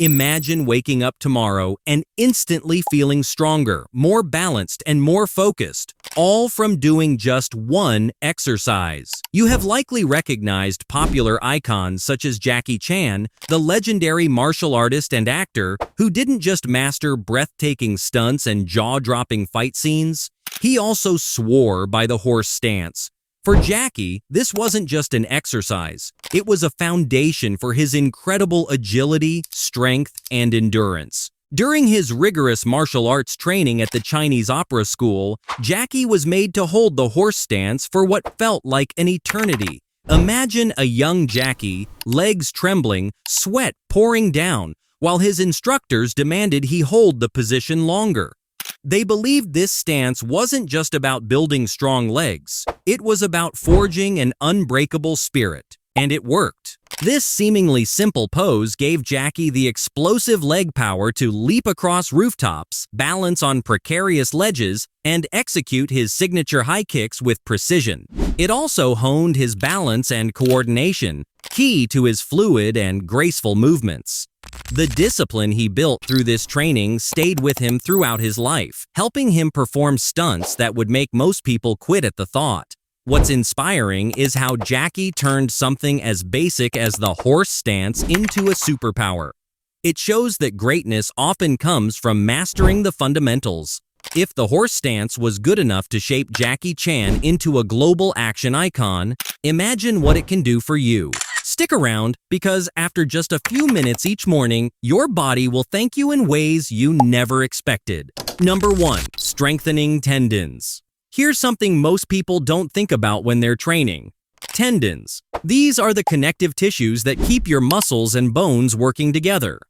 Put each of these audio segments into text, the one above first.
Imagine waking up tomorrow and instantly feeling stronger, more balanced, and more focused, all from doing just one exercise. You have likely recognized popular icons such as Jackie Chan, the legendary martial artist and actor who didn't just master breathtaking stunts and jaw-dropping fight scenes. He also swore by the horse stance. For Jackie, this wasn't just an exercise. It was a foundation for his incredible agility, strength, and endurance. During his rigorous martial arts training at the Chinese opera school, Jackie was made to hold the horse stance for what felt like an eternity. Imagine a young Jackie, legs trembling, sweat pouring down, while his instructors demanded he hold the position longer. They believed this stance wasn't just about building strong legs. It was about forging an unbreakable spirit. And it worked. This seemingly simple pose gave Jackie the explosive leg power to leap across rooftops, balance on precarious ledges, and execute his signature high kicks with precision. It also honed his balance and coordination, key to his fluid and graceful movements. The discipline he built through this training stayed with him throughout his life, helping him perform stunts that would make most people quit at the thought. What's inspiring is how Jackie turned something as basic as the horse stance into a superpower. It shows that greatness often comes from mastering the fundamentals. If the horse stance was good enough to shape Jackie Chan into a global action icon, imagine what it can do for you. Stick around, because after just a few minutes each morning, your body will thank you in ways you never expected. Number 1. Strengthening tendons. Here's something most people don't think about when they're training. Tendons. These are the connective tissues that keep your muscles and bones working together.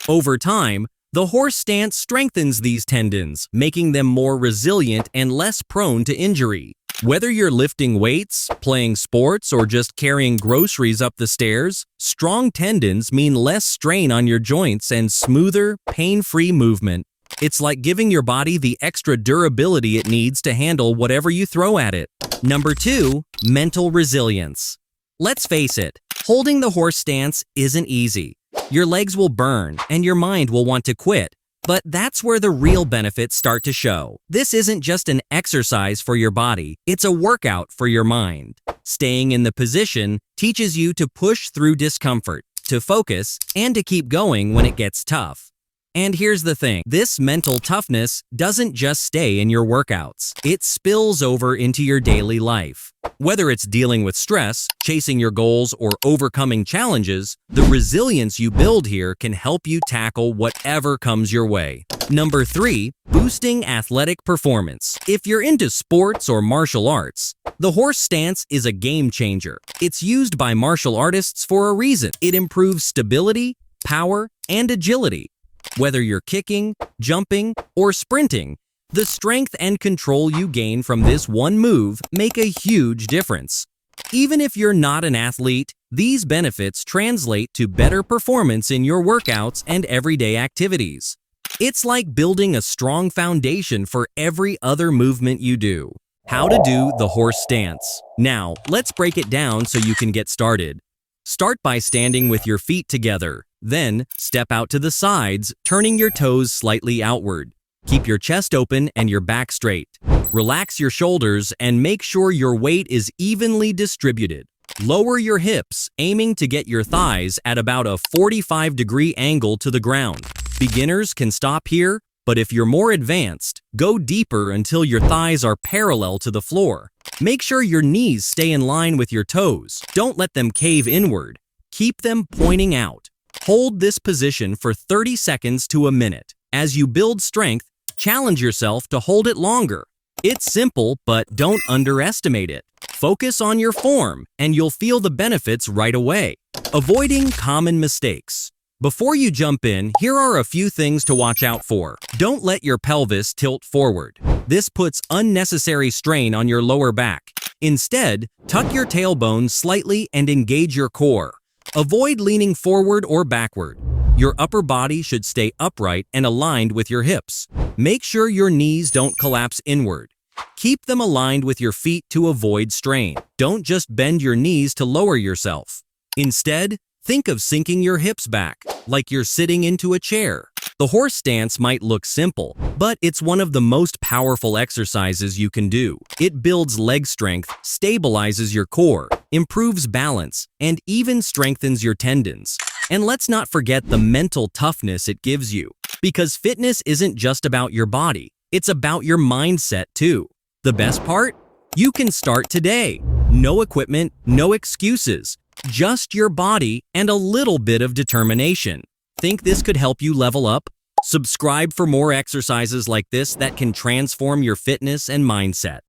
Over time, the horse stance strengthens these tendons, making them more resilient and less prone to injury. Whether you're lifting weights, playing sports, or just carrying groceries up the stairs, strong tendons mean less strain on your joints and smoother, pain-free movement. It's like giving your body the extra durability it needs to handle whatever you throw at it. Number 2. Mental resilience. Let's face it, holding the horse stance isn't easy. Your legs will burn, and your mind will want to quit. But that's where the real benefits start to show. This isn't just an exercise for your body, it's a workout for your mind. Staying in the position teaches you to push through discomfort, to focus, and to keep going when it gets tough. And here's the thing, this mental toughness doesn't just stay in your workouts. It spills over into your daily life. Whether it's dealing with stress, chasing your goals, or overcoming challenges, the resilience you build here can help you tackle whatever comes your way. Number 3. Boosting athletic performance. If you're into sports or martial arts, the horse stance is a game changer. It's used by martial artists for a reason. It improves stability, power, and agility. Whether you're kicking, jumping, or sprinting, the strength and control you gain from this one move make a huge difference. Even if you're not an athlete, these benefits translate to better performance in your workouts and everyday activities. It's like building a strong foundation for every other movement you do. How to do the horse stance. Now, let's break it down so you can get started. Start by standing with your feet together. Then, step out to the sides, turning your toes slightly outward. Keep your chest open and your back straight. Relax your shoulders and make sure your weight is evenly distributed. Lower your hips, aiming to get your thighs at about a 45-degree angle to the ground. Beginners can stop here, but if you're more advanced, go deeper until your thighs are parallel to the floor. Make sure your knees stay in line with your toes. Don't let them cave inward. Keep them pointing out. Hold this position for 30 seconds to a minute. As you build strength, challenge yourself to hold it longer. It's simple, but don't underestimate it. Focus on your form, and you'll feel the benefits right away. Avoiding common mistakes. Before you jump in, here are a few things to watch out for. Don't let your pelvis tilt forward. This puts unnecessary strain on your lower back. Instead, tuck your tailbone slightly and engage your core. Avoid leaning forward or backward. Your upper body should stay upright and aligned with your hips. Make sure your knees don't collapse inward. Keep them aligned with your feet to avoid strain. Don't just bend your knees to lower yourself. Instead, Think of sinking your hips back, like you're sitting into a chair. The horse stance might look simple, but it's one of the most powerful exercises you can do. It builds leg strength, stabilizes your core, improves balance, and even strengthens your tendons. And let's not forget the mental toughness it gives you, because fitness isn't just about your body, it's about your mindset too. The best part? You can start today. No equipment, no excuses, just your body and a little bit of determination. Think this could help you level up? Subscribe for more exercises like this that can transform your fitness and mindset.